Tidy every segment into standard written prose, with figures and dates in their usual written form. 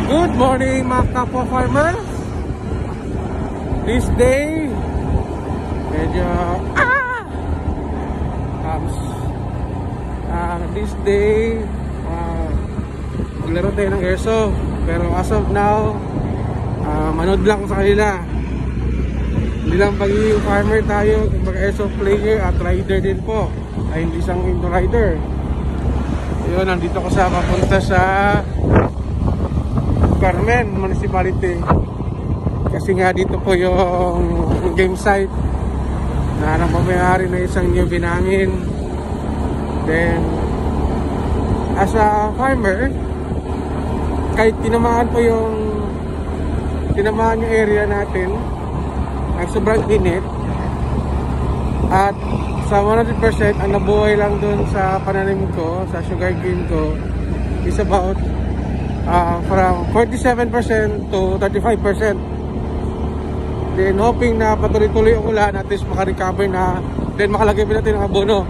Good morning mga kapwa farmers. This day medyo this day maglaro tayo ng airsoft, pero as of now manood lang sa kanila. Hindi lang pagiging farmer tayo, kumbaga airsoft player at rider din po, ay hindi isang into rider. Ayun, nandito ko sa papunta sa Carmen Municipality kasi nga dito po yung game site na nagmamayari na isang newbie namin. Then as a farmer, kahit tinamaan yung area natin, ay sobrang init, at sa 100% ang nabuhay lang dun sa pananim ko, sa sugarcane ko, is about from 47% to 35%. Then hoping na patuloy-tuloy ang ulan, at least makarecover na, then makalagay pa natin ng abono.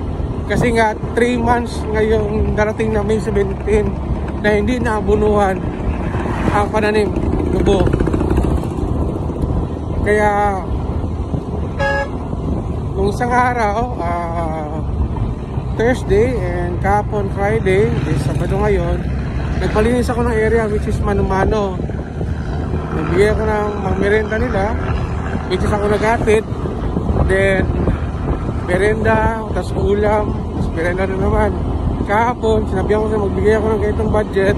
Kasi nga 3 months ngayong darating na May 17 na hindi naabunuhan ang pananim, lubo. Kaya nung isang araw, Thursday and kahapon Friday, Sabado ngayon, nagpalinis ako ng area which is mano-mano. Nagbigay ako ng merenda nila, which is ako naghatid. Then merenda, tapos ulam, tapos merenda na naman. Kahapon, sinabihan ko siya magbigay ako ng ganitong budget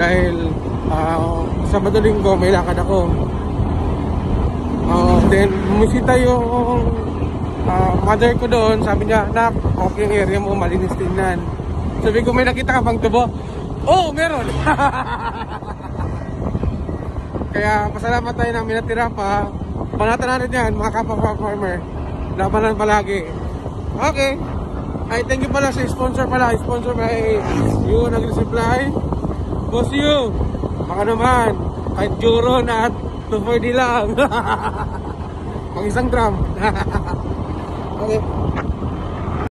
dahil Sabado Linggo may lakad ako. Then bumisita yung mother ko doon. Sabi niya, "Nak, okay yung area mo, malinis tingnan." Sabi ko, "May nakita ka bang tubo?" "Oh, meron." Kaya pasalamat tayo na minatira pa. Panatan natin yan mga kapwa farmer. Labanan palagi. Okay. Ay, thank you pala sa sponsor pala. Sponsor by Yun Agri-Supply. Boss you, baka naman kahit Juron at 240 lang. Pang isang drum. Okay.